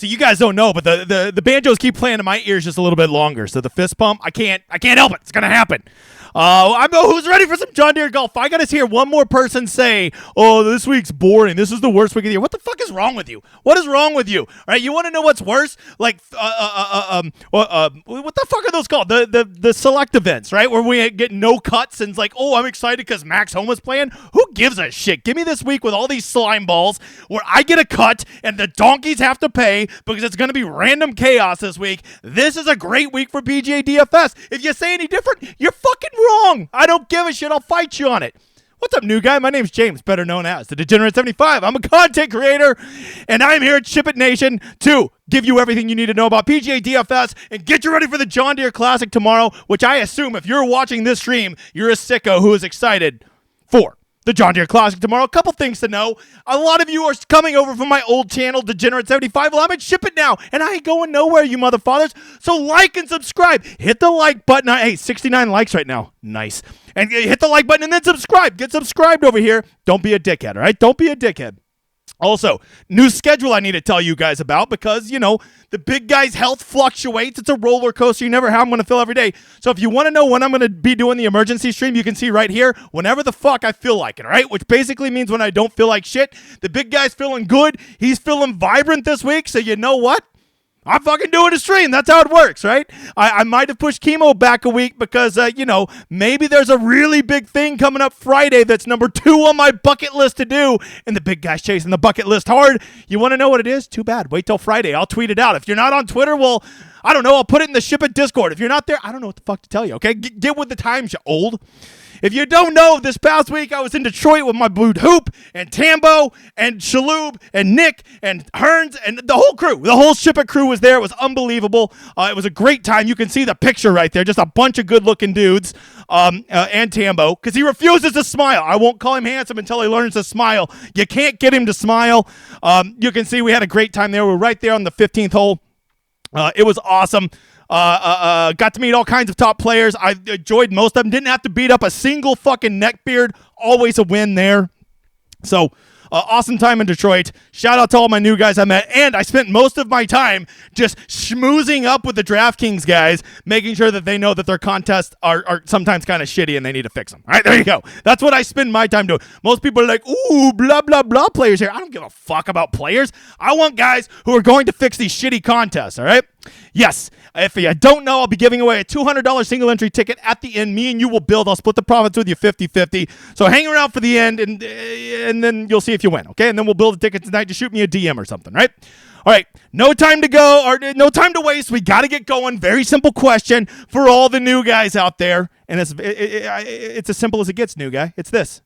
So you guys don't know, but the banjos keep playing in my ears just a little bit longer. So the fist pump, I can't help it. It's gonna happen. Who's ready for some John Deere golf? I gotta hear one more person say, "Oh, this week's boring. This is the worst week of the year." What the fuck is wrong with you? What is wrong with you? All right, you want to know what's worse? Like, what the fuck are those called? The select events, right? Where we get no cuts and it's like, oh, I'm excited because Max Homa's playing. Who gives a shit? Give me this week with all these slime balls where I get a cut and the donkeys have to pay because it's gonna be random chaos this week. This is a great week for PGA DFS. If you say any different, you're fucking wrong. I don't give a shit. I'll fight you on it. What's up, new guy? My name's James, better known as the Degenerate75. I'm a content creator, and I'm here at Ship It Nation to give you everything you need to know about PGA DFS and get you ready for the John Deere Classic tomorrow, which I assume if you're watching this stream, you're a sicko who is excited for the John Deere Classic tomorrow. A couple things to know. A lot of you are coming over from my old channel, Degenerate75. Well, I'm at Ship It now, and I ain't going nowhere, you motherfathers. So like and subscribe. Hit the like button. Hey, 69 likes right now. Nice. And hit the like button and then subscribe. Get subscribed over here. Don't be a dickhead, all right? Don't be a dickhead. Also, new schedule I need to tell you guys about because, you know, the big guy's health fluctuates. It's a roller coaster. You never have. I'm going to feel every day. So if you want to know when I'm going to be doing the emergency stream, you can see right here, whenever the fuck I feel like it, all right? Which basically means when I don't feel like shit. The big guy's feeling good. He's feeling vibrant this week. So you know what? I'm fucking doing a stream. That's how it works, right? I might have pushed chemo back a week because, you know, maybe there's a really big thing coming up Friday that's number 2 on my bucket list to do, and the big guy's chasing the bucket list hard. You want to know what it is? Too bad. Wait till Friday. I'll tweet it out. If you're not on Twitter, well, I don't know. I'll put it in the Ship It Discord. If you're not there, I don't know what the fuck to tell you, okay? Get with the times, you old. If you don't know, this past week I was in Detroit with my dude Hoop and Tambo and Shaloub and Nick and Hearns and the whole crew. The whole Ship It crew was there. It was unbelievable. It was a great time. You can see the picture right there. Just a bunch of good-looking dudes and Tambo because he refuses to smile. I won't call him handsome until he learns to smile. You can't get him to smile. You can see we had a great time there. We were right there on the 15th hole. It was awesome. Got to meet all kinds of top players. I enjoyed most of them. Didn't have to beat up a single fucking neckbeard. Always a win there. So, awesome time in Detroit. Shout out to all my new guys I met. And I spent most of my time just schmoozing up with the DraftKings guys, making sure that they know that their contests are sometimes kind of shitty and they need to fix them. All right, there you go. That's what I spend my time doing. Most people are like, ooh, blah, blah, blah players here. I don't give a fuck about players. I want guys who are going to fix these shitty contests, all right? Yes, if you don't know, I'll be giving away a $200 single entry ticket at the end. Me and you will build. I'll split the profits with you 50-50. So hang around for the end, and then you'll see if you win, okay? And then we'll build a ticket tonight. Just shoot me a DM or something, right? All right, no time to go, or no time to waste. We got to get going. Very simple question for all the new guys out there, and it's as simple as it gets, new guy. It's this.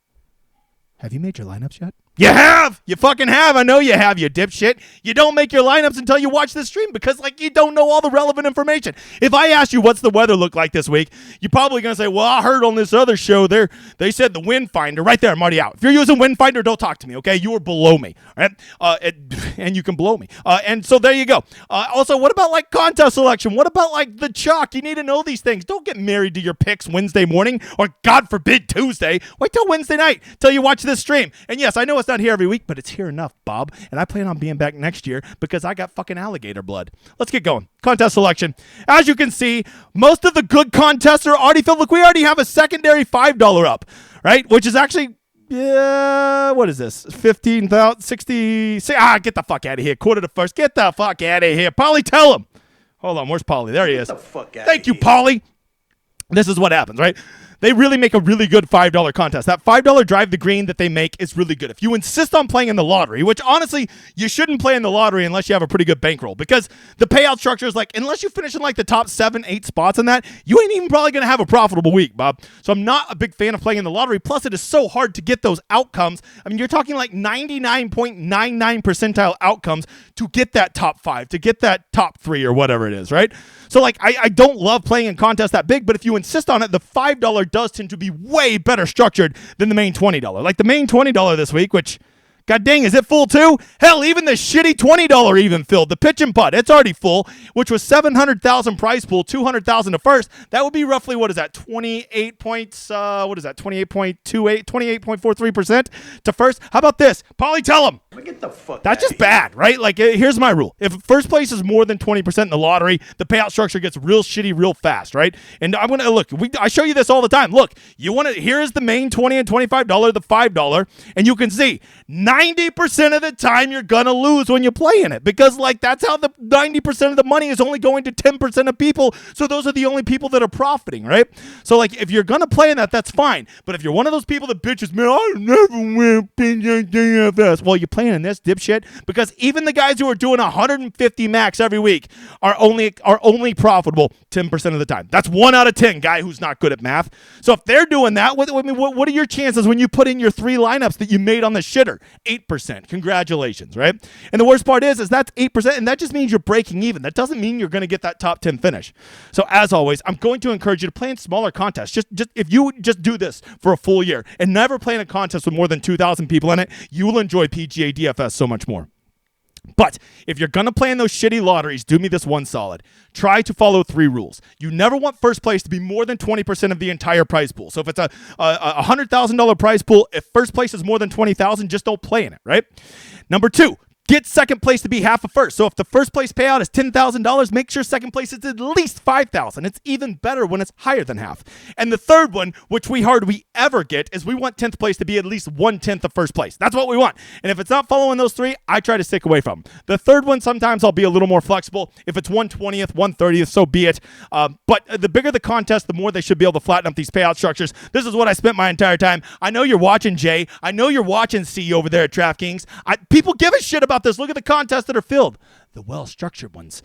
Have you made your lineups yet? You have! You fucking have. I know you have, you dipshit. You don't make your lineups until you watch this stream because, like, you don't know all the relevant information. If I asked you what's the weather look like this week, you're probably going to say, well, I heard on this other show there, they said the wind finder. Right there, I'm already out. If you're using wind finder, don't talk to me, okay? You are below me, all right? And you can blow me. And so there you go. Also, what about, like, contest selection? What about, like, the chalk? You need to know these things. Don't get married to your picks Wednesday morning or, God forbid, Tuesday. Wait till Wednesday night till you watch this stream. And, yes, I know it's not here every week, but it's here enough, Bob. And I plan on being back next year because I got fucking alligator blood. Let's get going. Contest selection. As you can see, most of the good contests are already filled. Look, we already have a secondary $5 up, right? Which is actually, what is this? 15,000, 60. Get the fuck out of here. Quarter to first. Get the fuck out of here. Polly, tell him. Hold on. Where's Polly? There he is. Get the fuck out Thank of you, here. Polly. This is what happens, right? They really make a really good $5 contest. That $5 drive the green that they make is really good. If you insist on playing in the lottery, which honestly, you shouldn't play in the lottery unless you have a pretty good bankroll because the payout structure is like, unless you finish in like the top 7, 8 spots in that, you ain't even probably going to have a profitable week, Bob. So I'm not a big fan of playing in the lottery. Plus, it is so hard to get those outcomes. I mean, you're talking like 99.99 percentile outcomes to get that top 5, to get that top 3 or whatever it is, right? So like, I don't love playing in contests that big, but if you insist on it, the $5 does tend to be way better structured than the main $20. Like the main $20 this week, which, god dang, is it full too? Hell, even the shitty $20 even filled. The pitch and putt, it's already full, which was 700,000 prize pool, 200,000 to first. That would be roughly, what is that, 28 points, 28.28, 28.43% to first. How about this? Polly, tell him. Get the fuck That's just bad, right? Like, here's my rule. If first place is more than 20% in the lottery, the payout structure gets real shitty real fast, right? And I'm going to, look, I show you this all the time. Look, you want to, here's the main $20 and $25, the $5, and you can see 90% of the time you're going to lose when you play in it because, like, that's how the 90% of the money is only going to 10% of people, so those are the only people that are profiting, right? So, like, if you're going to play in that, that's fine. But if you're one of those people that bitches, man, I never win PGA DFS, well, you're playing in this dipshit because even the guys who are doing 150 max every week are only profitable 10% of the time. That's 1 out of 10 guy who's not good at math. So if they're doing that, what are your chances when you put in your 3 lineups that you made on the shitter? 8%. Congratulations, right? And the worst part is that's 8%, and that just means you're breaking even. That doesn't mean you're going to get that top 10 finish. So as always, I'm going to encourage you to play in smaller contests. Just if you just do this for a full year and never play in a contest with more than 2,000 people in it, you will enjoy PGA DFS so much more. But if you're going to play in those shitty lotteries, do me this one solid. Try to follow 3 rules. You never want first place to be more than 20% of the entire prize pool. So if it's a $100,000 prize pool, if first place is more than $20,000, just don't play in it, right? Number 2, get second place to be half of first. So if the first place payout is $10,000, make sure second place is at least $5,000. It's even better when it's higher than half. And the third one, which we hardly ever get, is we want 10th place to be at least 1/10 of first place. That's what we want. And if it's not following those 3, I try to stick away from them. The third one, sometimes I'll be a little more flexible. If it's 1/20th, 1/30th, so be it. But the bigger the contest, the more they should be able to flatten up these payout structures. This is what I spent my entire time. I know you're watching, Jay. I know you're watching, C, over there at DraftKings. People give a shit about this. Look at the contests that are filled, the well-structured ones.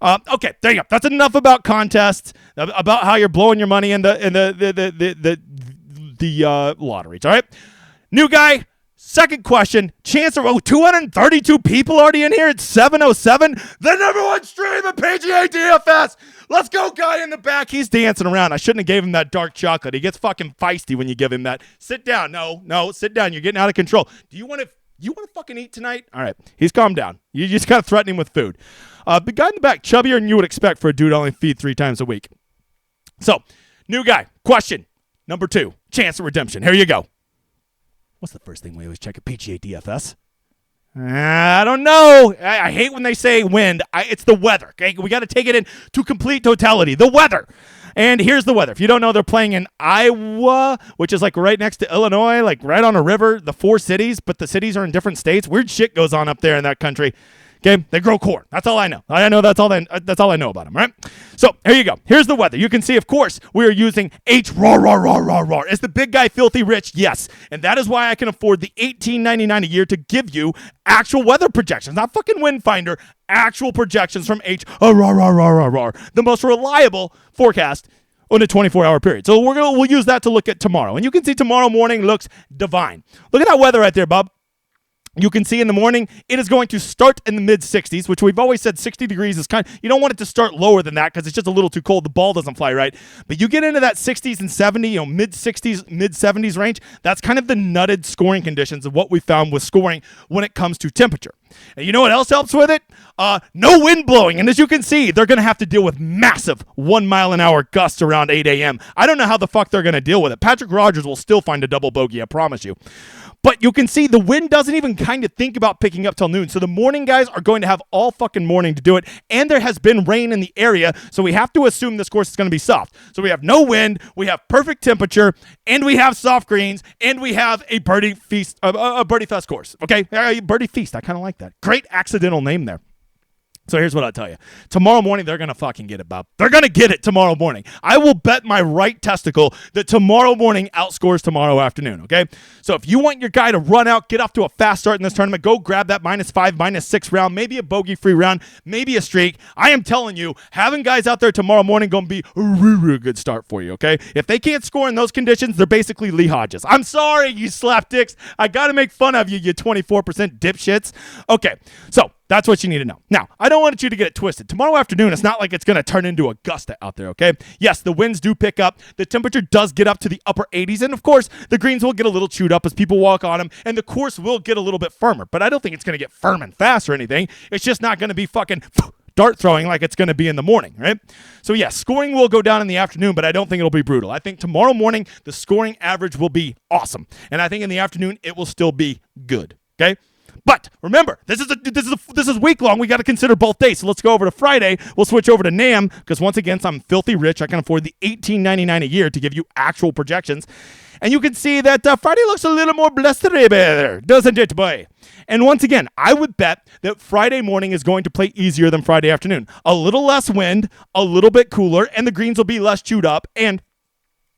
Okay, there you go. That's enough about contests, about how you're blowing your money in the lotteries. All right, new guy. Second question. Chance of 232 people already in here. It's 7:07. The number 1 stream of PGA DFS. Let's go, guy in the back. He's dancing around. I shouldn't have gave him that dark chocolate. He gets fucking feisty when you give him that. Sit down. No, sit down. You're getting out of control. Do you want to fucking eat tonight? All right. He's calmed down. You just kind of threaten him with food. The guy in the back, chubbier than you would expect for a dude only feed 3 times a week. So, new guy. Question number 2. Chance of redemption. Here you go. What's the first thing we always check at PGA DFS? I don't know. I hate when they say wind. It's the weather. Okay? We got to take it into complete totality. The weather. And here's the weather. If you don't know, they're playing in Iowa, which is like right next to Illinois, like right on a river, the 4 cities, but the cities are in different states. Weird shit goes on up there in that country. Okay, they grow corn. That's all I know. I know that's all I know about them, right? So here you go. Here's the weather. You can see, of course, we are using H raw. Is the big guy filthy rich? Yes, and that is why I can afford the $18.99 a year to give you actual weather projections, not fucking Wind Finder. Actual projections from H raw, the most reliable forecast on a 24-hour period. So we'll use that to look at tomorrow, and you can see tomorrow morning looks divine. Look at that weather right there, bub. You can see in the morning, it is going to start in the mid-60s, which we've always said 60 degrees is you don't want it to start lower than that because it's just a little too cold. The ball doesn't fly right. But you get into that 60s and 70s, mid-60s, mid-70s range, that's kind of the nutted scoring conditions of what we found with scoring when it comes to temperature. And you know what else helps with it? No wind blowing. And as you can see, they're going to have to deal with massive 1-mile-an-hour gusts around 8 a.m. I don't know how the fuck they're going to deal with it. Patrick Rogers will still find a double bogey, I promise you. But you can see the wind doesn't even kind of think about picking up till noon. So the morning guys are going to have all fucking morning to do it. And there has been rain in the area. So we have to assume this course is going to be soft. So we have no wind. We have perfect temperature. And we have soft greens. And we have a birdie feast, a birdie fest course. Okay? Birdie feast. I kind of like that. Great accidental name there. So here's what I'll tell you. Tomorrow morning, they're going to fucking get it, Bob. They're going to get it tomorrow morning. I will bet my right testicle that tomorrow morning outscores tomorrow afternoon, okay? So if you want your guy to run out, get off to a fast start in this tournament, go grab that -5, -6 round, maybe a bogey-free round, maybe a streak. I am telling you, having guys out there tomorrow morning going to be a real good start for you, okay? If they can't score in those conditions, they're basically Lee Hodges. I'm sorry, you slapdicks. I got to make fun of you, you 24% dipshits. Okay, so that's what you need to know. Now, I don't want you to get it twisted. Tomorrow afternoon, it's not like it's going to turn into Augusta out there, okay? Yes, the winds do pick up. The temperature does get up to the upper 80s. And, of course, the greens will get a little chewed up as people walk on them. And the course will get a little bit firmer. But I don't think it's going to get firm and fast or anything. It's just not going to be fucking dart throwing like it's going to be in the morning, right? So, yes, scoring will go down in the afternoon, but I don't think it'll be brutal. I think tomorrow morning, the scoring average will be awesome. And I think in the afternoon, it will still be good, okay? But remember, this is week long. We got to consider both days. So let's go over to Friday. We'll switch over to NAM because once again, I'm filthy rich. I can afford the $18.99 a year to give you actual projections. And you can see that Friday looks a little more blustery better, doesn't it, boy? And once again, I would bet that Friday morning is going to play easier than Friday afternoon. A little less wind, a little bit cooler, and the greens will be less chewed up. And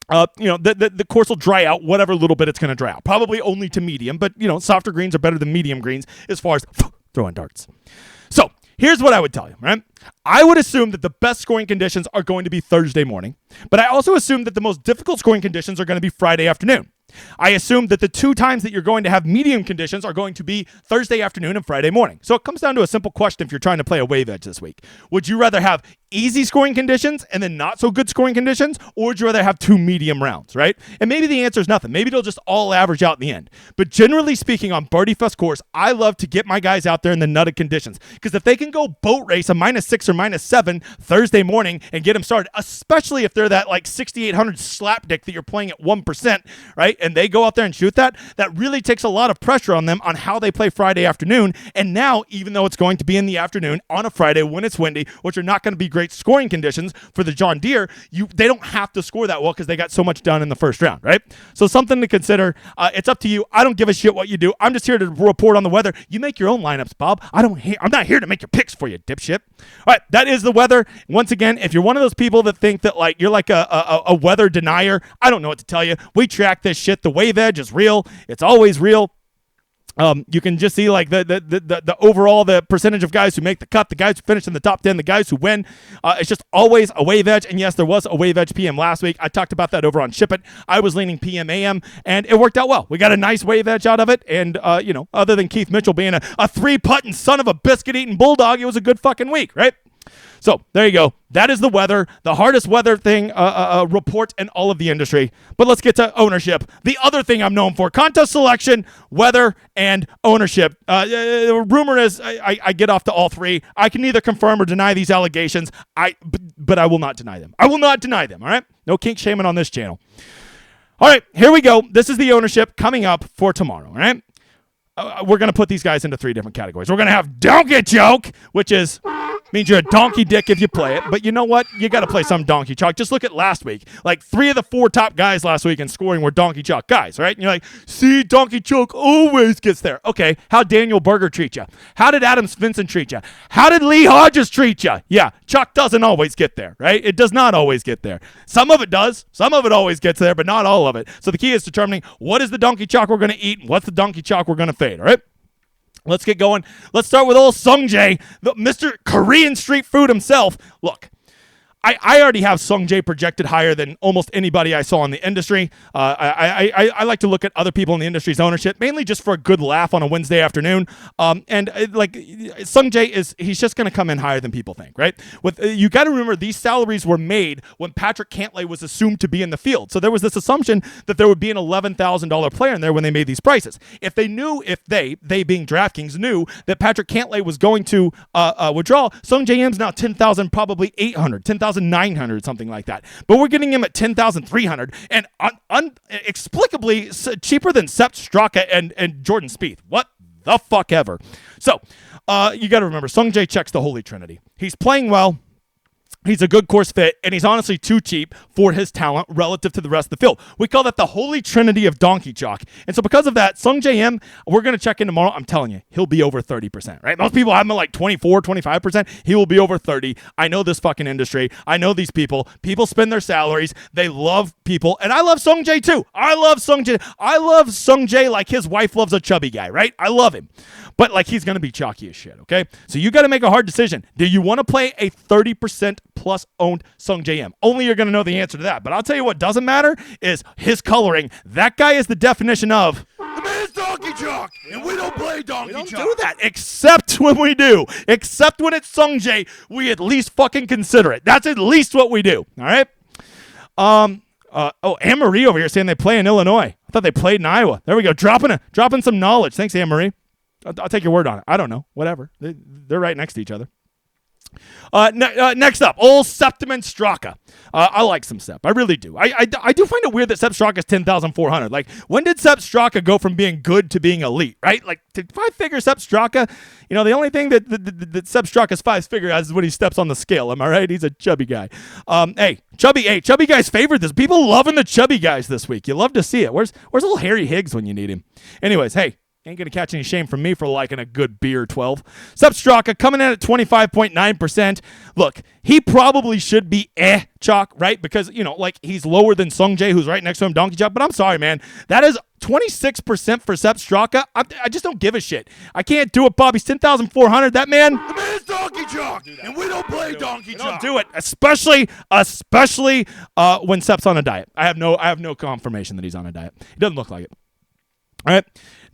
the course will dry out whatever little bit it's going to dry out. Probably only to medium, but, softer greens are better than medium greens as far as throwing darts. So here's what I would tell you, right? I would assume that the best scoring conditions are going to be Thursday morning, but I also assume that the most difficult scoring conditions are going to be Friday afternoon. I assume that the two times that you're going to have medium conditions are going to be Thursday afternoon and Friday morning. So it comes down to a simple question if you're trying to play a wave edge this week. Would you rather have easy scoring conditions and then not so good scoring conditions, or would you rather have two medium rounds, right? And maybe the answer is nothing. Maybe they'll just all average out in the end. But generally speaking, on Birdie Fest course, I love to get my guys out there in the nutted conditions, because if they can go boat race a -6 or -7 Thursday morning and get them started, especially if they're that like 6,800 slapdick that you're playing at 1%, right? And they go out there and shoot that really takes a lot of pressure on them on how they play Friday afternoon. And now, even though it's going to be in the afternoon on a Friday when it's windy, which are not going to be great scoring conditions for the John Deere, they don't have to score that well because they got so much done in the first round, right? So something to consider. It's up to you. I don't give a shit what you do. I'm just here to report on the weather. You make your own lineups, Bob. I'm not here to make your picks for you, dipshit. All right, that is the weather. Once again, if you're one of those people that think that like you're like a weather denier, I don't know what to tell you. We track this shit. The wave edge is real. It's always real. You can just see like the overall, the percentage of guys who make the cut, the guys who finish in the top 10, the guys who win. It's just always a wave edge. And yes, there was a wave edge PM last week. I talked about that over on Ship It. I was leaning PM AM, and it worked out well. We got a nice wave edge out of it. And, other than Keith Mitchell being a three-putting son of a biscuit-eating bulldog, it was a good fucking week, right? So there you go. That is the weather, the hardest weather thing report in all of the industry. But let's get to ownership. The other thing I'm known for: contest selection, weather, and ownership. The rumor is I get off to all three. I can neither confirm or deny these allegations. But I will not deny them. I will not deny them. All right. No kink shaming on this channel. All right. Here we go. This is the ownership coming up for tomorrow. All right. We're going to put these guys into three different categories. We're going to have donkey joke, which means you're a donkey dick if you play it. But you know what? You got to play some donkey chalk. Just look at last week. Like 3 of the 4 top guys last week in scoring were donkey chalk guys, right? And you're like, see, donkey chalk always gets there. Okay, how'd Daniel Berger treat you? How did Adam Svensson treat you? How did Lee Hodges treat you? Yeah, chalk doesn't always get there, right? It does not always get there. Some of it does. Some of it always gets there, but not all of it. So the key is determining what is the donkey chalk we're going to eat and what's the donkey chalk we're going to fade, all right? Let's get going. Let's start with old Sungjae, Mr. Korean street food himself. Look, I already have Sungjae projected higher than almost anybody I saw in the industry. I like to look at other people in the industry's ownership, mainly just for a good laugh on a Wednesday afternoon. Sungjae he's just going to come in higher than people think, right? You got to remember, these salaries were made when Patrick Cantlay was assumed to be in the field. So there was this assumption that there would be an $11,000 player in there when they made these prices. If they being DraftKings, knew that Patrick Cantlay was going to withdraw, Sungjae M's now 10,000, probably 800, 10,900, something like that. But we're getting him at 10,300 and inexplicably cheaper than Sepp Straka and Jordan Spieth. What the fuck ever. So you got to remember, Sungjae checks the Holy Trinity. He's playing well. He's a good course fit, and he's honestly too cheap for his talent relative to the rest of the field. We call that the Holy Trinity of donkey chalk. And so because of that, Sungjae M, we're going to check in tomorrow. I'm telling you, he'll be over 30%, right? Most people have him at like 24, 25%. He will be over 30. I know this fucking industry. I know these people. People spend their salaries. They love people, and I love Sungjae too. I love Sungjae like his wife loves a chubby guy, right? I love him. But like, he's going to be chalky as shit, okay? So you got to make a hard decision. Do you want to play a 30% plus owned Sungjae M? Only you're going to know the answer to that. But I'll tell you what doesn't matter is his coloring. That guy is the definition of the man's donkey chalk, and we don't play donkey chalk. We don't do that, except when we do. Except when it's Sungjae, we at least fucking consider it. That's at least what we do, all right? Anne-Marie over here saying they play in Illinois. I thought they played in Iowa. There we go, dropping some knowledge. Thanks, Anne-Marie. I'll take your word on it. I don't know. Whatever. They're right next to each other. Next up, old Septiman Straka. I like some Sepp. I really do. I do find it weird that Sepp Straka is 10,400. Like, when did Sepp Straka go from being good to being elite, right? Like, to five-figure Sepp Straka, the only thing that Sepp Straka's five-figure has is when he steps on the scale. Am I right? He's a chubby guy. Chubby guys favored this. People loving the chubby guys this week. You love to see it. Where's little Harry Higgs when you need him? Anyways, hey. Ain't going to catch any shame from me for liking a good beer 12. Sepp Straka coming in at 25.9%. Look, he probably should be chalk, right? Because, he's lower than Sung Jae, who's right next to him, donkey chalk. But I'm sorry, man. That is 26% for Sepp Straka. I just don't give a shit. I can't do it, Bob. He's 10,400. That man. The man's donkey chalk, and we don't play donkey chalk. Don't do it, especially when Sepp's on a diet. I have no confirmation that he's on a diet. He doesn't look like it. All right.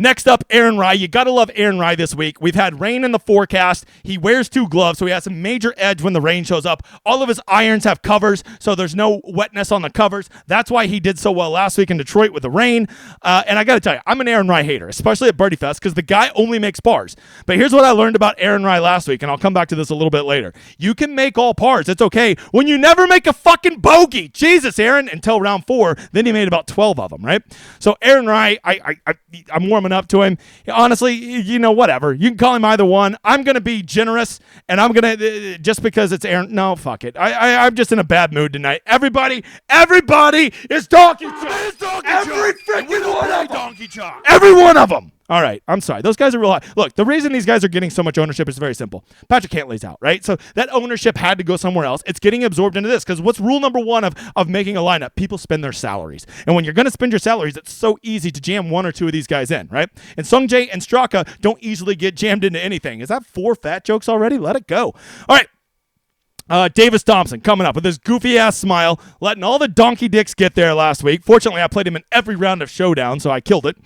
Next up, Aaron Rye. You got to love Aaron Rye this week. We've had rain in the forecast. He wears 2 gloves, so he has a major edge when the rain shows up. All of his irons have covers, so there's no wetness on the covers. That's why he did so well last week in Detroit with the rain. And I got to tell you, I'm an Aaron Rye hater, especially at Birdie Fest, because the guy only makes pars. But here's what I learned about Aaron Rye last week, and I'll come back to this a little bit later. You can make all pars. It's okay when you never make a fucking bogey. Jesus, Aaron, until round 4. Then he made about 12 of them, right? So Aaron Rye, I'm warming up to him. Honestly, whatever. You can call him either one. I'm going to be generous, and I'm going to, just because it's Aaron. No, fuck it. I'm just in a bad mood tonight. Everybody is donkey chalk. Every freaking one of donkey chalk. Every one of them. All right, I'm sorry. Those guys are real high. Look, the reason these guys are getting so much ownership is very simple. Patrick Cantlay's out, right? So that ownership had to go somewhere else. It's getting absorbed into this, because what's rule number 1 of making a lineup? People spend their salaries. And when you're going to spend your salaries, it's so easy to jam 1 or 2 of these guys in, right? And Sung Jae and Straka don't easily get jammed into anything. Is that 4 fat jokes already? Let it go. All right. Davis Thompson coming up with his goofy-ass smile, letting all the donkey dicks get there last week. Fortunately, I played him in every round of Showdown, so I killed it.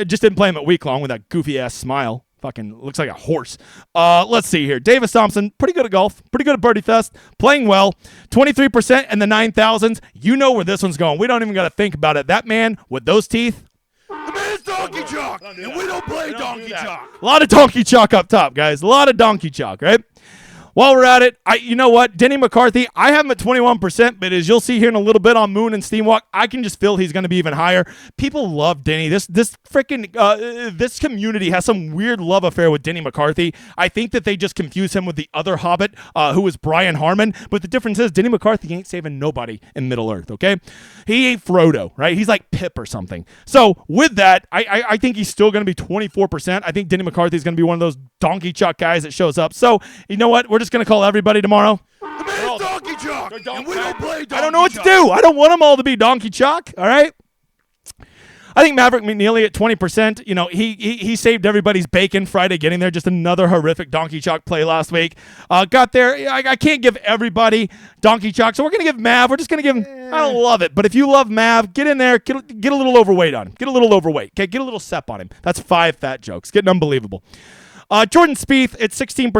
Just didn't play him at week-long with that goofy-ass smile. Fucking looks like a horse. Let's see here. Davis Thompson, pretty good at golf, pretty good at Birdie Fest, playing well. 23% in the 9,000s. You know where this one's going. We don't even got to think about it. That man with those teeth. The man's donkey chalk, and we don't play donkey chalk. A lot of donkey chalk up top, guys. A lot of donkey chalk, right? While we're at it, you know what? Denny McCarthy, I have him at 21%, but as you'll see here in a little bit on Moon and Steamwalk, I can just feel he's going to be even higher. People love Denny. This community has some weird love affair with Denny McCarthy. I think that they just confuse him with the other Hobbit, who is Brian Harmon. But the difference is Denny McCarthy ain't saving nobody in Middle Earth, okay? He ain't Frodo, right? He's like Pip or something. So with that, I think he's still going to be 24%. I think Denny McCarthy is going to be one of those donkey chalk guys that shows up. So you know what? We're just going to call everybody tomorrow. The man's donkey chalk, and we don't play donkey chalk. I don't know what to do. I don't want them all to be donkey chalk, all right? I think Maverick McNeely at 20%, he saved everybody's bacon Friday getting there. Just another horrific donkey chalk play last week. Got there. I can't give everybody donkey chalk, so we're going to give Mav. We're just going to give him. I don't love it, but if you love Mav, get in there. Get a little overweight on him. Get a little overweight. Okay, get a little Sepp on him. That's 5 fat jokes. Getting unbelievable. Jordan Spieth at 16%.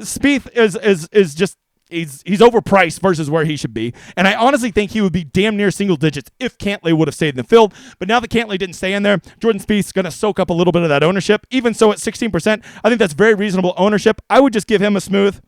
Spieth is just he's overpriced versus where he should be, and I honestly think he would be damn near single digits if Cantlay would have stayed in the field. But now that Cantlay didn't stay in there, Jordan Spieth's going to soak up a little bit of that ownership. Even so, at 16%, I think that's very reasonable ownership. I would just give him a smooth.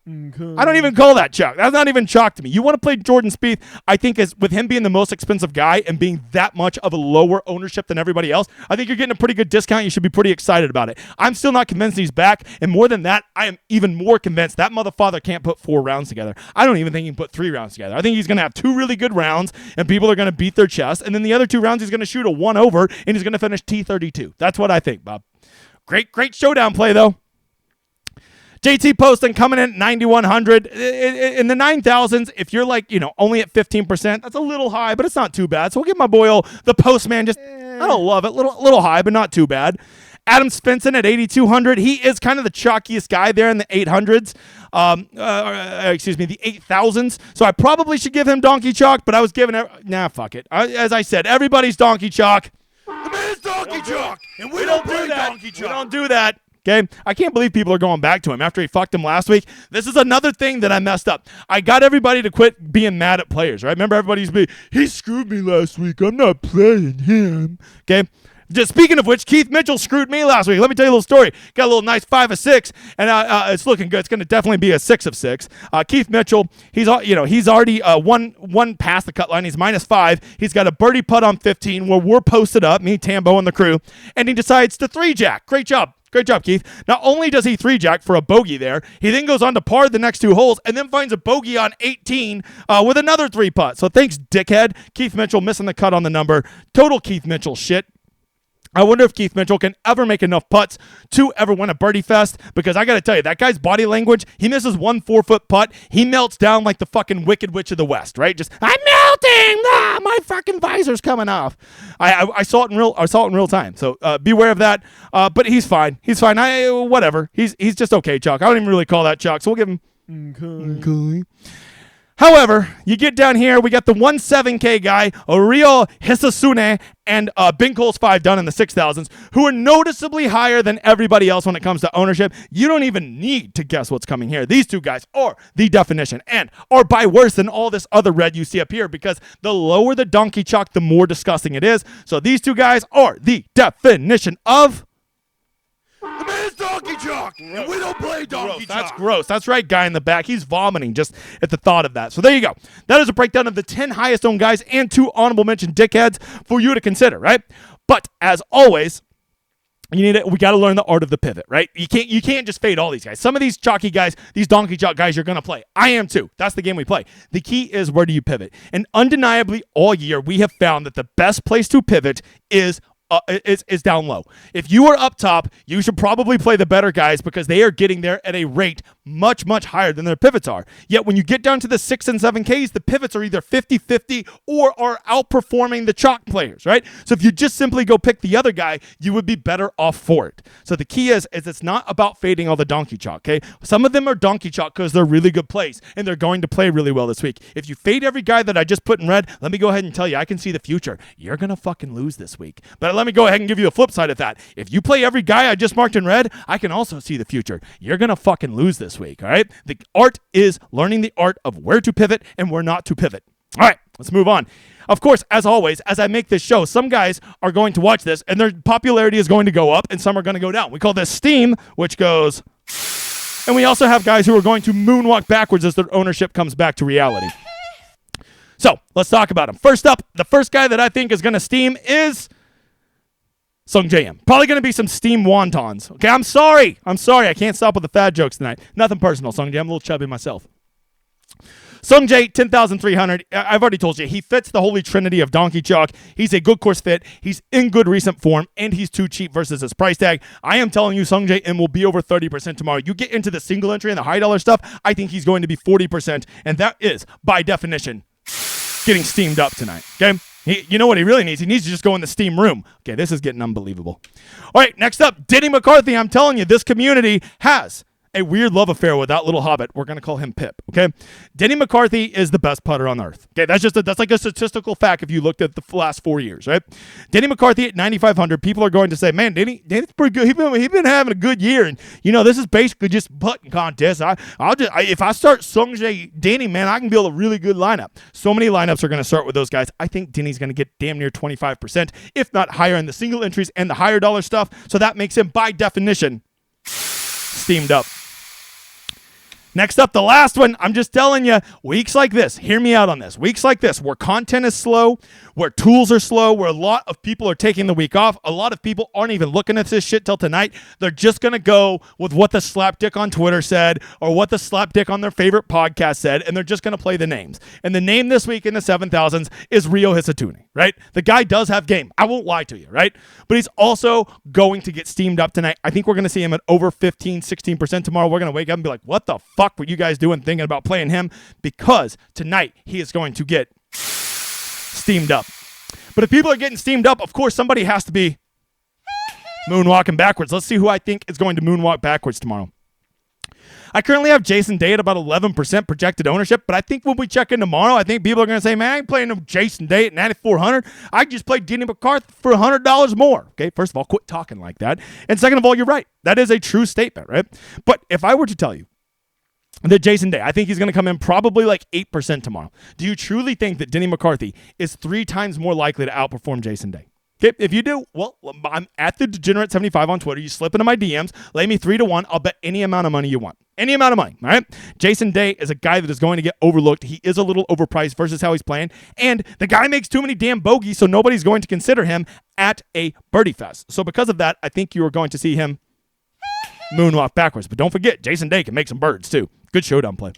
I don't even call that chalk. That's not even chalk to me. You want to play Jordan Spieth, I think, as with him being the most expensive guy and being that much of a lower ownership than everybody else, I think you're getting a pretty good discount. You should be pretty excited about it. I'm still not convinced he's back, and more than that, I am even more convinced that motherfucker can't put 4 rounds together. I don't even think he can put 3 rounds together. I think he's going to have 2 really good rounds, and people are going to beat their chest, and then the other 2 rounds he's going to shoot a 1 over, and he's going to finish T32. That's what I think, Bob. Great showdown play, though. JT Poston coming in at 9,100. In the 9,000s, if you're only at 15%, that's a little high, but it's not too bad. So we'll give my boy the Postman just, I don't love it, little high, but not too bad. Adam Svensson at 8,200. He is kind of the chalkiest guy there in the 800s. The 8,000s. So I probably should give him donkey chalk, but I was giving fuck it. As I said, everybody's donkey chalk. The man's donkey chalk, and we don't play donkey chalk. We don't do that. Okay, I can't believe people are going back to him after he fucked him last week. This is another thing that I messed up. I got everybody to quit being mad at players, right? Remember, everybody's he screwed me last week. I'm not playing him. Okay, Just speaking of which, Keith Mitchell screwed me last week. Let me tell you a little story. Got a little nice 5 of 6, and it's looking good. It's going to definitely be a 6 of 6. Keith Mitchell, he's already one past the cut line. He's -5. He's got a birdie putt on 15 where we're posted up, me, Tambo, and the crew, and he decides to 3-jack. Great job. Great job, Keith. Not only does he 3-jack for a bogey there, he then goes on to par the next 2 holes and then finds a bogey on 18 with another 3-putt. So thanks, dickhead. Keith Mitchell missing the cut on the number. Total Keith Mitchell shit. I wonder if Keith Mitchell can ever make enough putts to ever win a birdie fest, because I got to tell you, that guy's body language, he misses 1 4-foot putt, he melts down like the fucking Wicked Witch of the West, right? Just, I'm melting! My fucking visor's coming off. I saw it in real time, so beware of that. But he's fine. He's fine. Whatever. He's just okay, Chuck. I don't even really call that Chuck, so we'll give him okay. However, you get down here, we got the 1.7K guy, Rio Hisasune, and Binkols 5 done in the 6,000s, who are noticeably higher than everybody else when it comes to ownership. You don't even need to guess what's coming here. These 2 guys are the definition and are by worse than all this other red you see up here, because the lower the donkey chalk, the more disgusting it is. So these 2 guys are the definition of... The man's donkey chalk, and we don't play donkey chalk. That's gross. That's right, guy in the back. He's vomiting just at the thought of that. So there you go. That is a breakdown of the 10 highest owned guys and 2 honorable mention dickheads for you to consider, right? But as always, we got to learn the art of the pivot, right? You can't just fade all these guys. Some of these chalky guys, these donkey chalk guys, you're going to play. I am too. That's the game we play. The key is, where do you pivot? And undeniably, all year, we have found that the best place to pivot is down low. If you are up top, you should probably play the better guys, because they are getting there at a rate much, much higher than their pivots are. Yet when you get down to the 6 and 7Ks, the pivots are either 50-50 or are outperforming the chalk players, right? So if you just simply go pick the other guy, you would be better off for it. So the key is it's not about fading all the donkey chalk, okay? Some of them are donkey chalk because they're really good plays, and they're going to play really well this week. If you fade every guy that I just put in red, let me go ahead and tell you, I can see the future. You're going to fucking lose this week. But let me go ahead and give you a flip side of that. If you play every guy I just marked in red, I can also see the future. You're going to fucking lose this week, all right? The art is learning the art of where to pivot and where not to pivot. All right, let's move on. Of course, as always, as I make this show, some guys are going to watch this and their popularity is going to go up and some are going to go down. We call this steam, which goes... And we also have guys who are going to moonwalk backwards as their ownership comes back to reality. So, let's talk about them. First up, the first guy that I think is going to steam is... Sung J.M. Probably going to be some steam wontons. Okay, I'm sorry. I can't stop with the fat jokes tonight. Nothing personal, Sung J. I'm a little chubby myself. Sung J, 10,300. I've already told you, he fits the holy trinity of donkey chalk. He's a good course fit. He's in good recent form, and he's too cheap versus his price tag. I am telling you, Sung J M will be over 30% tomorrow. You get into the single entry and the high dollar stuff, I think he's going to be 40%, and that is, by definition, getting steamed up tonight. Okay? You know what he really needs? He needs to just go in the steam room. Okay, this is getting unbelievable. All right, next up, Denny McCarthy. I'm telling you, this community has a weird love affair with that little hobbit. We're going to call him Pip, okay? Denny McCarthy is the best putter on earth. Okay, that's like a statistical fact if you looked at the last 4 years, right? Denny McCarthy at 9,500. People are going to say, man, Denny's pretty good. He's been having a good year, and this is basically just putting contest. If I start Sung J Denny, man, I can build a really good lineup. So many lineups are going to start with those guys. I think Denny's going to get damn near 25%, if not higher in the single entries and the higher dollar stuff. So that makes him, by definition, steamed up. Next up, the last one. I'm just telling you, weeks like this, hear me out on this. Weeks like this, where content is slow, where tools are slow, where a lot of people are taking the week off, a lot of people aren't even looking at this shit till tonight. They're just going to go with what the slapdick on Twitter said or what the slapdick on their favorite podcast said, and they're just going to play the names. And the name this week in the 7,000s is Rio Hisatune, right? The guy does have game. I won't lie to you, right? But he's also going to get steamed up tonight. I think we're going to see him at over 15, 16% tomorrow. We're going to wake up and be like, what the fuck were you guys doing thinking about playing him? Because tonight he is going to get steamed up. But if people are getting steamed up, of course somebody has to be moonwalking backwards. Let's see who I think is going to moonwalk backwards tomorrow. I currently have Jason Day at about 11% projected ownership, but I think when we check in tomorrow, I think people are going to say, man, I ain't playing no Jason Day at 9,400. I just played Denny McCarthy for $100 more. Okay, first of all, quit talking like that. And second of all, you're right. That is a true statement, right? But if I were to tell you that Jason Day, I think he's going to come in probably like 8% tomorrow. Do you truly think that Denny McCarthy is 3 times more likely to outperform Jason Day? Okay, if you do, well, I'm at the Degenerate75 on Twitter. You slip into my DMs, lay me 3-1. I'll bet any amount of money you want. Any amount of money, all right? Jason Day is a guy that is going to get overlooked. He is a little overpriced versus how he's playing. And the guy makes too many damn bogeys, so nobody's going to consider him at a birdie fest. So because of that, I think you are going to see him moonwalk backwards. But don't forget, Jason Day can make some birds, too. Good showdown play.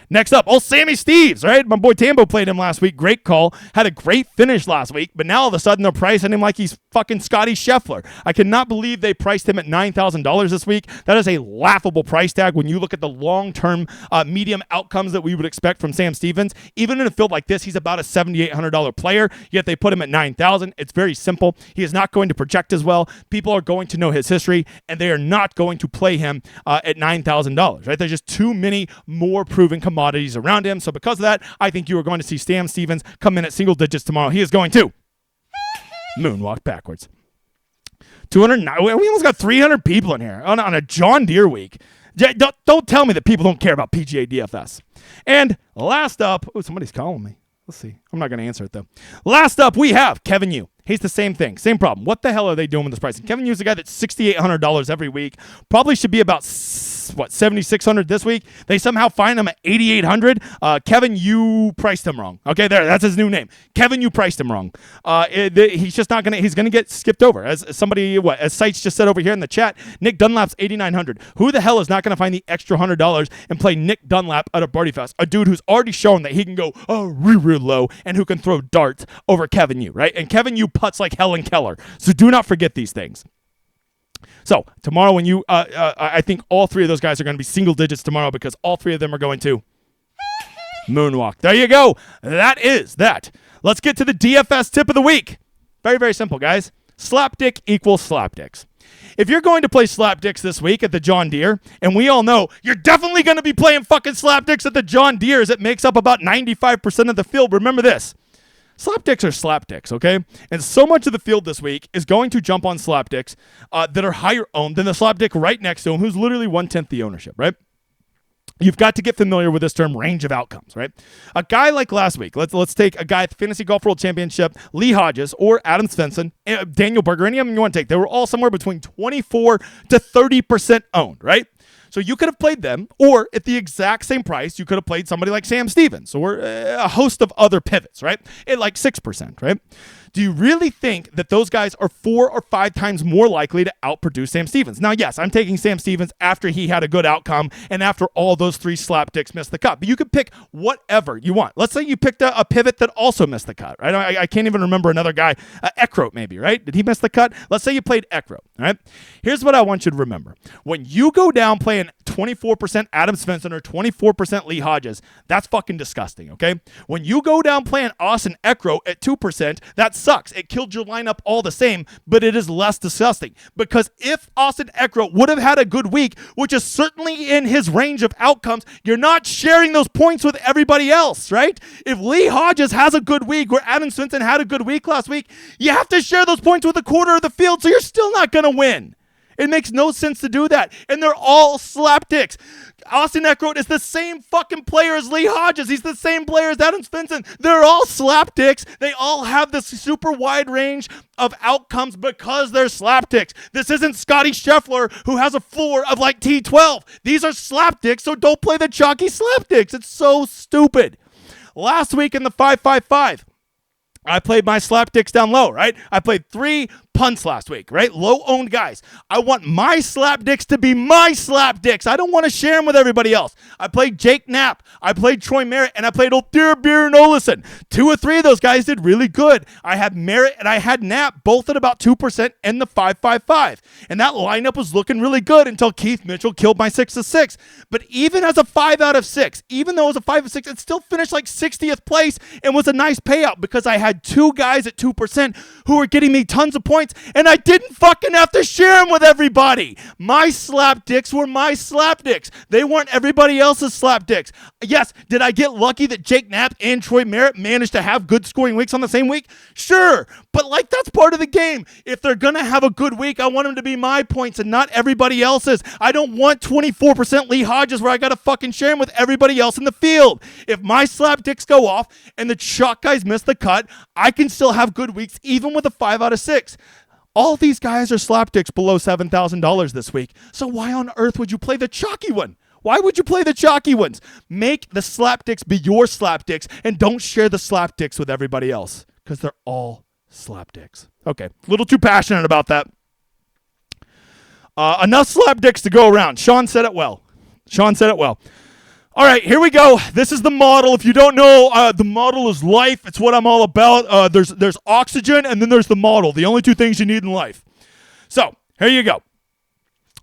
Next up, Sammy Steves, right? My boy Tambo played him last week. Great call. Had a great finish last week, but now all of a sudden they're pricing him like he's fucking Scotty Scheffler. I cannot believe they priced him at $9,000 this week. That is a laughable price tag when you look at the long-term medium outcomes that we would expect from Sam Stevens. Even in a field like this, he's about a $7,800 player, yet they put him at $9,000. It's very simple. He is not going to project as well. People are going to know his history, and they are not going to play him at $9,000, right? There's just too many more proven commodities around him. So because of that, I think you are going to see Sam Stevens come in at single digits tomorrow. He is going to moonwalk backwards. 209. We almost got 300 people in here on a John Deere week. Don't tell me that people don't care about PGA DFS. And last up, somebody's calling me. Let's see. I'm not going to answer it, though. Last up, we have Kevin Yu. He's the same thing. Same problem. What the hell are they doing with this pricing? Kevin Yu's a guy that's $6,800 every week. Probably should be about, $7,600 this week. They somehow find him at $8,800. Kevin Yu priced him wrong. Okay, there. That's his new name. Kevin Yu priced him wrong. He's just not going to, he's going to get skipped over. As somebody, as Sites just said over here in the chat, Nick Dunlap's $8,900. Who the hell is not going to find the extra $100 and play Nick Dunlap at a birdie fest? A dude who's already shown that he can go real low and who can throw darts over Kevin Yu, right? And Kevin Yu putts like Helen Keller. So do not forget these things. So tomorrow when you, I think all three of those guys are going to be single digits tomorrow because all three of them are going to moonwalk. There you go. That is that. Let's get to the DFS tip of the week. Very, very simple, guys. Slapdick equals slapdicks. If you're going to play slapdicks this week at the John Deere, and we all know you're definitely going to be playing fucking slapdicks at the John Deere as it makes up about 95% of the field, remember this. Slapdicks are slapdicks, okay? And so much of the field this week is going to jump on slapdicks that are higher owned than the slapdick right next to him, who's literally 1/10 the ownership, right? You've got to get familiar with this term, range of outcomes, right? A guy like last week, let's take a guy at the Fantasy Golf World Championship, Lee Hodges or Adam Svensson, Daniel Berger, any of them you want to take. They were all somewhere between 24 to 30% owned, right? So you could have played them, or at the exact same price, you could have played somebody like Sam Stevens or a host of other pivots, right? At like 6%, right? Do you really think that those guys are 4 or 5 times more likely to outproduce Sam Stevens? Now, yes, I'm taking Sam Stevens after he had a good outcome and after all those 3 slapdicks missed the cut. But you could pick whatever you want. Let's say you picked a pivot that also missed the cut, right? I can't even remember another guy. Eckroat maybe, right? Did he miss the cut? Let's say you played Eckroat, all right? Here's what I want you to remember. When you go down playing 24% Adam Svensson or 24% Lee Hodges, that's fucking disgusting, okay? When you go down playing Austin Eckroat at 2%, that sucks. It killed your lineup all the same, but it is less disgusting. Because if Austin Eckroat would have had a good week, which is certainly in his range of outcomes, you're not sharing those points with everybody else, right? If Lee Hodges has a good week or Adam Svensson had a good week last week, you have to share those points with a quarter of the field, so you're still not going to win. It makes no sense to do that. And they're all slapdicks. Austin Eckroat is the same fucking player as Lee Hodges. He's the same player as Adam Svensson. They're all slapdicks. They all have this super wide range of outcomes because they're slapdicks. This isn't Scotty Scheffler who has a floor of like T12. These are slapdicks, so don't play the chalky slapdicks. It's so stupid. Last week in the 5-5-5, I played my slapdicks down low, right? I played 3 punts last week, right? Low-owned guys. I want my slapdicks to be my slapdicks. I don't want to share them with everybody else. I played Jake Knapp. I played Troy Merritt, and I played old Dear Beer Olison. 2 or 3 of those guys did really good. I had Merritt and I had Knapp both at about 2% in the 5-5-5. And that lineup was looking really good until Keith Mitchell killed my 6-6. But even as a 5 out of 6, even though it was a 5 of 6, it still finished like 60th place and was a nice payout because I had 2 guys at 2% who were getting me tons of points points, and I didn't fucking have to share them with everybody. My slapdicks were my slapdicks. They weren't everybody else's slapdicks. Yes, did I get lucky that Jake Knapp and Troy Merritt managed to have good scoring weeks on the same week? Sure, but like that's part of the game. If they're going to have a good week, I want them to be my points and not everybody else's. I don't want 24% Lee Hodges where I got to fucking share him with everybody else in the field. If my slapdicks go off and the chalk guys miss the cut, I can still have good weeks even with a 5 out of 6. All these guys are slapdicks below $7,000 this week. So why on earth would you play the chalky one? Why would you play the chalky ones? Make the slapdicks be your slapdicks and don't share the slapdicks with everybody else because they're all slapdicks. Okay, a little too passionate about that. Enough slapdicks to go around. Sean said it well. All right, here we go. This is the model. If you don't know, the model is life. It's what I'm all about. There's oxygen, and then there's the model. The only two things you need in life. So, here you go.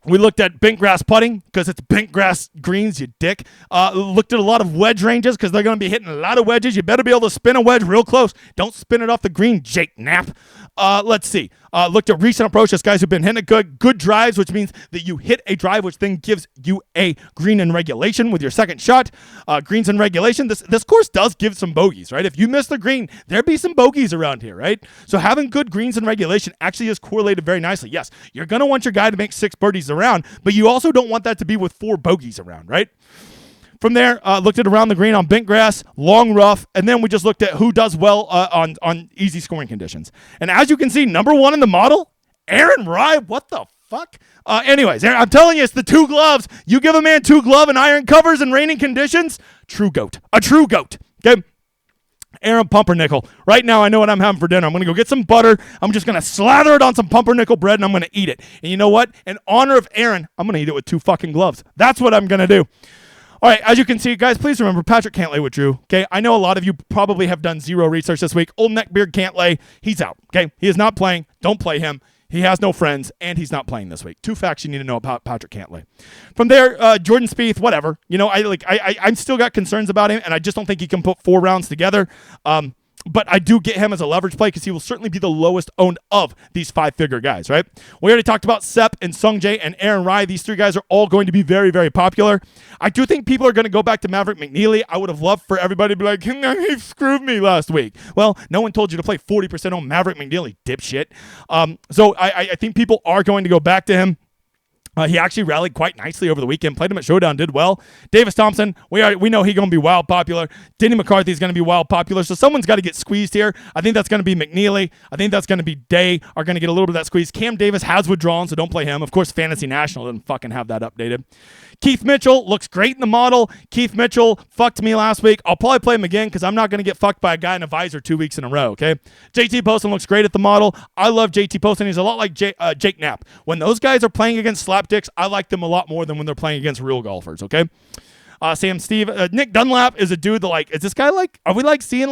We looked at bent grass putting because it's bent grass greens, you dick. Looked at a lot of wedge ranges because they're going to be hitting a lot of wedges. You better be able to spin a wedge real close. Don't spin it off the green, Jake Knapp. Let's see. Looked at recent approaches, guys who've been hitting it good drives, which means that you hit a drive, which then gives you a green in regulation with your second shot. Greens in regulation. This course does give some bogeys, right? If you miss the green, there'd be some bogeys around here, right? So having good greens in regulation actually is correlated very nicely. Yes, you're going to want your guy to make 6 birdies around, but you also don't want that to be with 4 bogeys around, right? From there, looked at around the green on bent grass, long rough, and then we just looked at who does well on easy scoring conditions. And as you can see, number 1 in the model, Aaron Rye. What the fuck? Anyways, I'm telling you, it's the 2 gloves. You give a man 2 glove and iron covers in raining conditions, true goat. A true goat. Okay. Aaron Pumpernickel. Right now, I know what I'm having for dinner. I'm going to go get some butter. I'm just going to slather it on some pumpernickel bread, and I'm going to eat it. And you know what? In honor of Aaron, I'm going to eat it with 2 fucking gloves. That's what I'm going to do. All right, as you can see, guys, please remember Patrick Cantlay withdrew. Okay, I know a lot of you probably have done 0 research this week. Old neckbeard Cantlay, he's out. Okay, he is not playing. Don't play him. He has no friends, and he's not playing this week. 2 facts you need to know about Patrick Cantlay. From there, Jordan Spieth, whatever. You know, I'm still got concerns about him, and I just don't think he can put 4 rounds together. But I do get him as a leverage play because he will certainly be the lowest owned of these 5-figure guys, right? We already talked about Sepp and Sungjae and Aaron Rye. These 3 guys are all going to be very, very popular. I do think people are going to go back to Maverick McNeely. I would have loved for everybody to be like, he screwed me last week. Well, no one told you to play 40% on Maverick McNeely, dipshit. So I think people are going to go back to him. He actually rallied quite nicely over the weekend. Played him at Showdown, did well. Davis Thompson, we know he's going to be wild popular. Denny McCarthy's going to be wild popular. So someone's got to get squeezed here. I think that's going to be McNeely. I think that's going to be Day are going to get a little bit of that squeeze. Cam Davis has withdrawn, so don't play him. Of course, Fantasy National didn't fucking have that updated. Keith Mitchell looks great in the model. Keith Mitchell fucked me last week. I'll probably play him again because I'm not going to get fucked by a guy in a visor 2 weeks in a row, okay? JT Poston looks great at the model. I love JT Poston. He's a lot like Jake Knapp. When those guys are playing against slapdicks, I like them a lot more than when they're playing against real golfers, okay? Nick Dunlap is a dude that, is this guy, are we, seeing,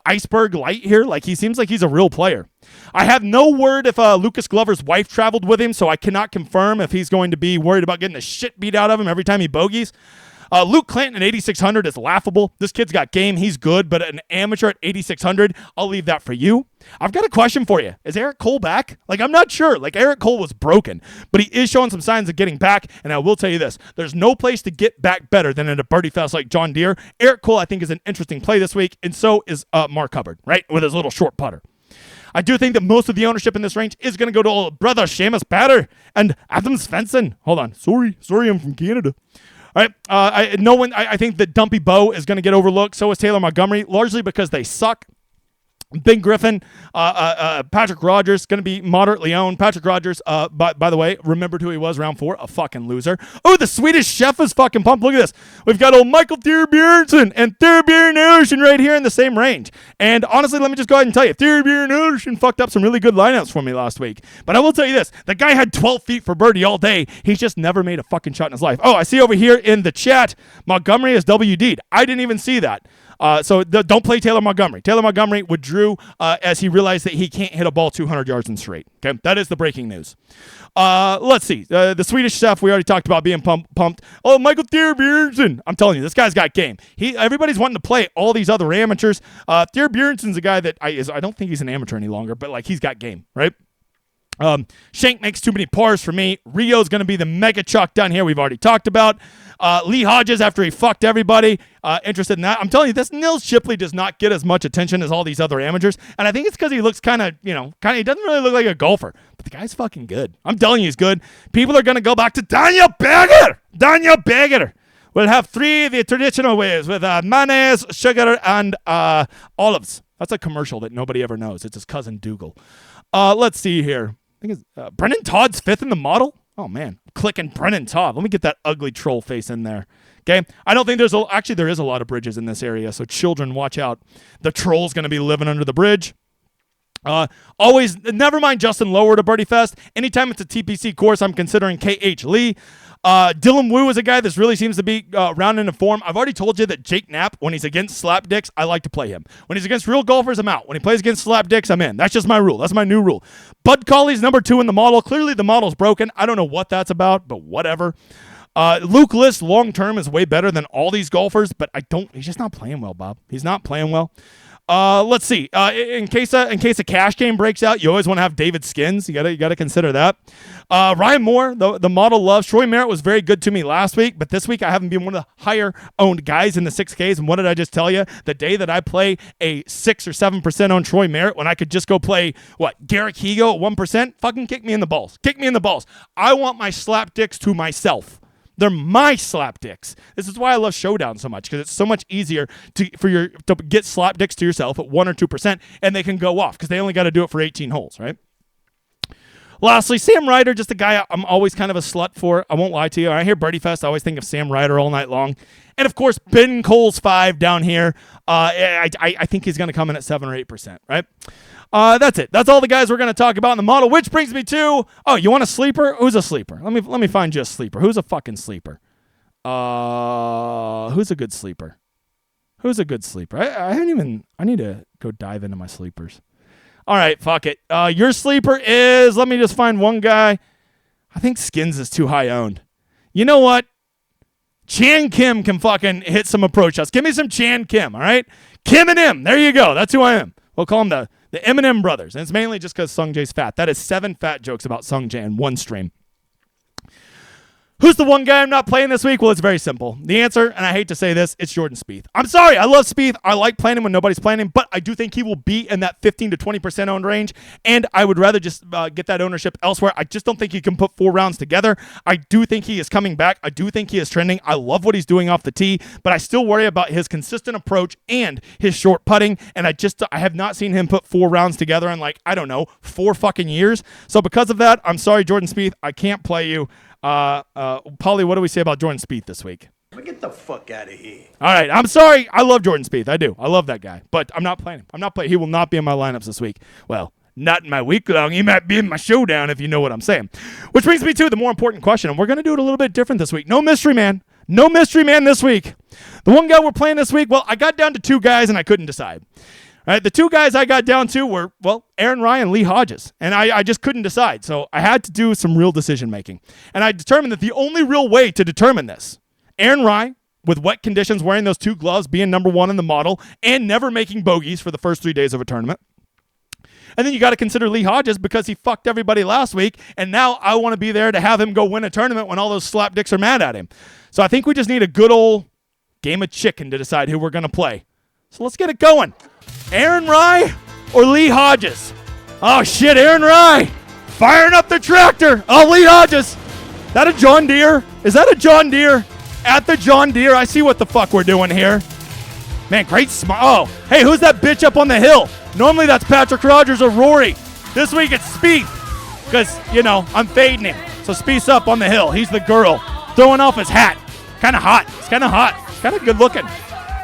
iceberg light here? He seems like he's a real player. I have no word if Lucas Glover's wife traveled with him, so I cannot confirm if he's going to be worried about getting the shit beat out of him every time he bogeys. Luke Clanton at 8,600 is laughable. This kid's got game. He's good, but an amateur at 8,600, I'll leave that for you. I've got a question for you. Is Eric Cole back? I'm not sure. Eric Cole was broken, but he is showing some signs of getting back, and I will tell you this. There's no place to get back better than at a birdie fest like John Deere. Eric Cole, I think, is an interesting play this week, and so is Mark Hubbard, right, with his little short putter. I do think that most of the ownership in this range is going to go to old brother Seamus Batter and Adam Svensson. Hold on. Sorry, I'm from Canada. All right, I think that Dumpy Bow is going to get overlooked. So is Taylor Montgomery, largely because they suck. Ben Griffin, Patrick Rogers, going to be moderately owned. Patrick Rogers, by the way, remembered who he was round 4, a fucking loser. Oh, the Swedish chef is fucking pumped. Look at this. We've got old Michael Bjornsson and Thorbjorn Olsen right here in the same range. And honestly, let me just go ahead and tell you, Thorbjorn Olsen fucked up some really good lineups for me last week. But I will tell you this, the guy had 12 feet for birdie all day. He's just never made a fucking shot in his life. Oh, I see over here in the chat, Montgomery is WD'd. I didn't even see that. Don't play Taylor Montgomery. Taylor Montgomery withdrew as he realized that he can't hit a ball 200 yards in straight. Okay, that is the breaking news. Let's see. The Swedish chef we already talked about being pumped. Oh, Michael Bjørnsen. I'm telling you, this guy's got game. Everybody's wanting to play all these other amateurs. Bjørnsen's a guy that I don't think he's an amateur any longer, but like he's got game, right? Shank makes too many pars for me. Rio's going to be the mega chalk down here we've already talked about. Lee Hodges, after he fucked everybody, interested in that. I'm telling you, this Nils Shipley does not get as much attention as all these other amateurs, and I think it's because he looks he doesn't really look like a golfer, but the guy's fucking good. I'm telling you, he's good. People are going to go back to Daniel Berger. We'll have 3 the traditional ways with mayonnaise, sugar, and olives. That's a commercial that nobody ever knows. It's his cousin Dougal. Let's see here. I think it's Brennan Todd's 5th in the model. Oh, man. I'm clicking Brennan Todd. Let me get that ugly troll face in there. Okay? I don't think there is a lot of bridges in this area, so children, watch out. The troll's going to be living under the bridge. Always, never mind Justin Lower to Birdie Fest. Anytime it's a TPC course, I'm considering KH Lee. Dylan Wu is a guy that really seems to be rounding into form. I've already told you that Jake Knapp, when he's against slapdicks, I like to play him. When he's against real golfers, I'm out. When he plays against slapdicks, I'm in. That's just my rule. That's my new rule. Bud Cauley's number 2 in the model. Clearly the model's broken. I don't know what that's about, but whatever. Luke List long-term is way better than all these golfers, but he's just not playing well, Bob. He's not playing well. Let's see. In case a cash game breaks out, you always want to have David Skins. You gotta consider that. Ryan Moore, the model loves. Troy Merritt was very good to me last week, but this week I haven't been one of the higher owned guys in the 6Ks. And what did I just tell you? The day that I play a 6 or 7% on Troy Merritt, when I could just go play Garrick Higo at 1%, fucking kick me in the balls. Kick me in the balls. I want my slapdicks to myself. They're my slapdicks. This is why I love Showdown so much, because it's so much easier to get slapdicks to yourself at 1 or 2%, and they can go off because they only got to do it for 18 holes, right? Lastly, Sam Ryder, just a guy I'm always kind of a slut for. I won't lie to you. When I hear Birdie Fest, I always think of Sam Ryder all night long. And, of course, Ben Cole's 5 down here. I think he's going to come in at 7 or 8%, right? That's it. That's all the guys we're going to talk about in the model, which brings me to, you want a sleeper? Who's a sleeper? Let me find you a sleeper. Who's a fucking sleeper? Who's a good sleeper? Who's a good sleeper? I need to go dive into my sleepers. All right, fuck it. Your sleeper is, let me just find one guy. I think Skins is too high owned. You know what? Chan Kim can fucking hit some approach shots. Give me some Chan Kim, all right? Kim and M. There you go. That's who I am. We'll call them the M&M brothers. And it's mainly just because Sung Jae's fat. That is 7 fat jokes about Sung Jae in one stream. Who's the one guy I'm not playing this week? Well, it's very simple. The answer, and I hate to say this, it's Jordan Spieth. I'm sorry. I love Spieth. I like playing him when nobody's playing him, but I do think he will be in that 15 to 20% owned range, and I would rather just get that ownership elsewhere. I just don't think he can put 4 rounds together. I do think he is coming back. I do think he is trending. I love what he's doing off the tee, but I still worry about his consistent approach and his short putting, and I have not seen him put 4 rounds together in 4 fucking years. So because of that, I'm sorry, Jordan Spieth. I can't play you. Paulie, what do we say about Jordan Spieth this week? Get the fuck out of here. All right, I'm sorry. I love Jordan Spieth. I do. I love that guy. But I'm not playing him. He will not be in my lineups this week. Well, not in my week long. He might be in my showdown if you know what I'm saying. Which brings me to the more important question, and we're going to do it a little bit different this week. No mystery man. No mystery man this week. The one guy we're playing this week, well, I got down to 2 guys, and I couldn't decide. All right, the 2 guys I got down to were, Aaron Rye and Lee Hodges, and I just couldn't decide, so I had to do some real decision-making. And I determined that the only real way to determine this, Aaron Rye, with wet conditions, wearing those 2 gloves, being number 1 in the model, and never making bogeys for the first 3 days of a tournament. And then you got to consider Lee Hodges because he fucked everybody last week, and now I want to be there to have him go win a tournament when all those slapdicks are mad at him. So I think we just need a good old game of chicken to decide who we're going to play. So let's get it going. Aaron Rye or Lee Hodges? Oh, shit, Aaron Rye. Firing up the tractor. Oh, Lee Hodges. That a John Deere? Is that a John Deere? At the John Deere. I see what the fuck we're doing here. Man, great smile. Oh, hey, who's that bitch up on the hill? Normally that's Patrick Rogers or Rory. This week it's Spieth. Because, I'm fading him. So Spieth's up on the hill. He's the girl. Throwing off his hat. Kind of hot. It's kind of hot. Kind of good looking.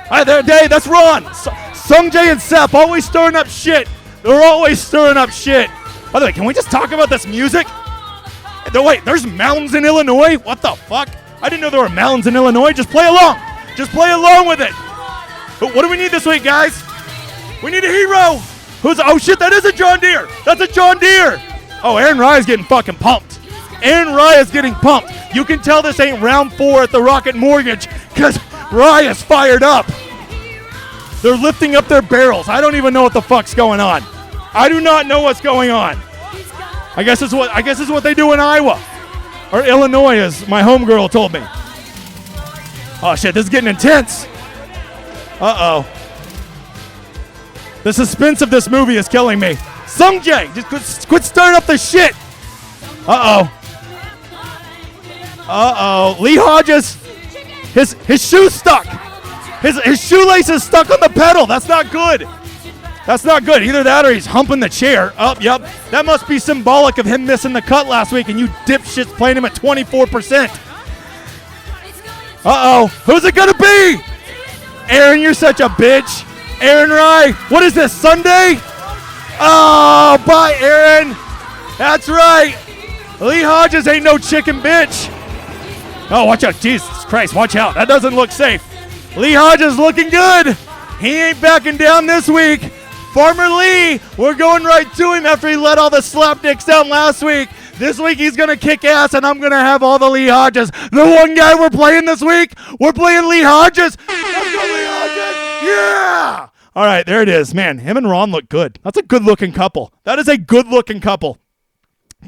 Hi there, Dave. That's Ron. Sung Jae and Sep always stirring up shit. They're always stirring up shit. By the way, can we just talk about this music? Wait, there's mountains in Illinois? What the fuck? I didn't know there were mountains in Illinois. Just play along. Just play along with it. What do we need this week, guys? We need a hero. Oh, shit, that is a John Deere. That's a John Deere. Oh, Aaron Rye's getting fucking pumped. Aaron Rye is getting pumped. You can tell this ain't round 4 at the Rocket Mortgage because Rye is fired up. They're lifting up their barrels. I don't even know what the fuck's going on. I do not know what's going on. I guess it's what they do in Iowa. Or Illinois, as my homegirl told me. Oh, shit, this is getting intense. Uh-oh. The suspense of this movie is killing me. Sung Jae, just quit stirring up the shit. Uh-oh. Uh-oh. Lee Hodges, his shoe's stuck. His shoelace is stuck on the pedal. That's not good. That's not good. Either that or he's humping the chair. Oh, yep. That must be symbolic of him missing the cut last week and you dipshits playing him at 24%. Uh-oh. Who's it going to be? Aaron, you're such a bitch. Aaron Rye. What is this, Sunday? Oh, bye, Aaron. That's right. Lee Hodges ain't no chicken bitch. Oh, watch out. Jesus Christ, watch out. That doesn't look safe. Lee Hodges looking good. He ain't backing down this week. Farmer Lee, we're going right to him after he let all the slapdicks down last week. This week he's going to kick ass, and I'm going to have all the Lee Hodges. The one guy we're playing this week, we're playing Lee Hodges. Let's go, Lee Hodges. Yeah. All right, there it is. Man, him and Ron look good. That's a good-looking couple. That is a good-looking couple.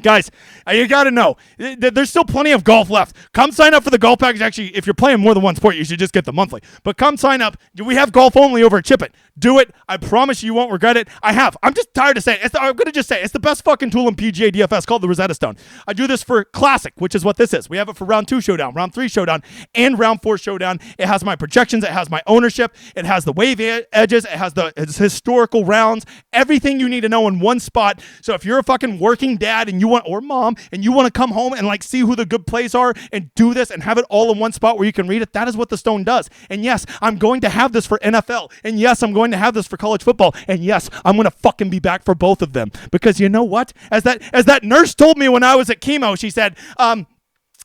Guys, you got to know, there's still plenty of golf left. Come sign up for the golf package. Actually, if you're playing more than one sport, you should just get the monthly. But come sign up. We have golf only over at Chip It. Do it. I promise you won't regret it. I have. I'm just tired of saying it. I'm going to just say it's the best fucking tool in PGA DFS called the Rosetta Stone. I do this for Classic, which is what this is. We have it for round 2 showdown, round 3 showdown, and round 4 showdown. It has my projections. It has my ownership. It has the wave edges. It has its historical rounds. Everything you need to know in one spot. So if you're a fucking working dad and you want, or mom, and you want to come home and like see who the good plays are and do this and have it all in one spot where you can read it, that is what the Stone does. And yes, I'm going to have this for NFL. And yes, I'm going to have this for college football. And yes, I'm going to fucking be back for both of them. Because you know what? As that nurse told me when I was at chemo, she said,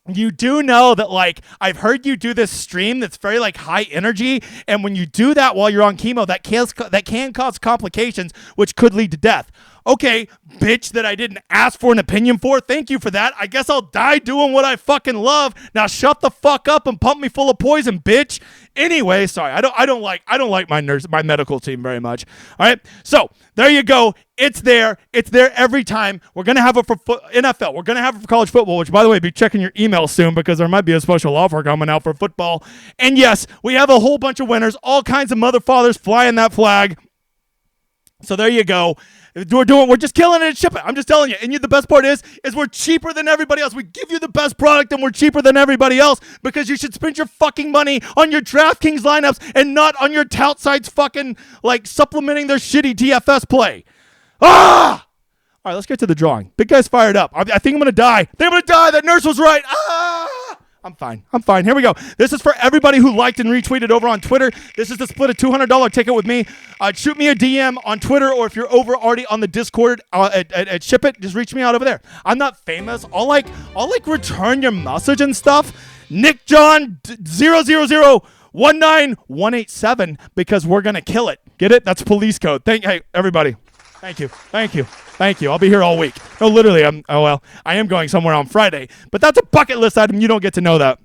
you do know that, like, I've heard you do this stream that's very, like, high energy, and when you do that while you're on chemo, that can cause complications, which could lead to death. Okay, bitch that I didn't ask for an opinion for, thank you for that. I guess I'll die doing what I fucking love. Now shut the fuck up and pump me full of poison, bitch. Anyway, sorry, I don't like my medical team very much. All right, so there you go. It's there every time. We're gonna have it for NFL. We're gonna have it for college football. Which, by the way, be checking your email soon because there might be a special offer coming out for football. And yes, we have a whole bunch of winners. All kinds of mother fathers flying that flag. So there you go. We're just killing it at Ship It. I'm just telling you. And the best part is we're cheaper than everybody else. We give you the best product and we're cheaper than everybody else because you should spend your fucking money on your DraftKings lineups and not on your tout sites fucking like supplementing their shitty DFS play. Ah! All right, let's get to the drawing. Big guy's fired up. I think I'm going to die. That nurse was right. Ah! I'm fine. Here we go. This is for everybody who liked and retweeted over on Twitter. This is to split a $200 ticket with me. Shoot me a DM on Twitter, or if you're over already on the Discord at Ship It, just reach me out over there. I'm not famous. I'll return your message and stuff. Nick John 00019187 because we're gonna kill it. Get it? That's police code. Hey everybody. Thank you. I'll be here all week. No, literally, I am going somewhere on Friday, but that's a bucket list item. You don't get to know that.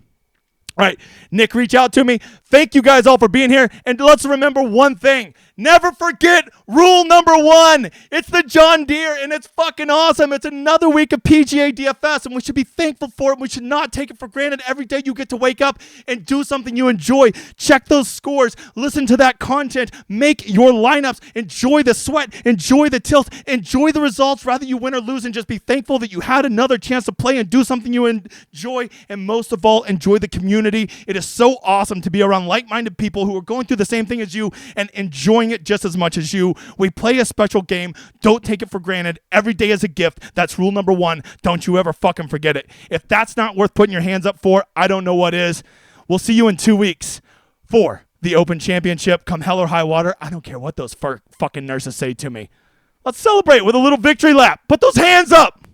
All right, Nick, reach out to me. Thank you guys all for being here. And let's remember one thing. Never forget rule number 1. It's the John Deere, and it's fucking awesome. It's another week of PGA DFS, and we should be thankful for it. We should not take it for granted. Every day you get to wake up and do something you enjoy. Check those scores. Listen to that content. Make your lineups. Enjoy the sweat. Enjoy the tilt. Enjoy the results. Rather you win or lose, and just be thankful that you had another chance to play and do something you enjoy. And most of all, enjoy the community. It is so awesome to be around like-minded people who are going through the same thing as you and enjoying it just as much as you. We play a special game. Don't take it for granted. Every day is a gift. That's rule number 1. Don't you ever fucking forget it. If that's not worth putting your hands up for, I don't know what is. We'll see you in 2 weeks for the Open Championship. Come hell or high water. I don't care what those fucking nurses say to me. Let's celebrate with a little victory lap. Put those hands up.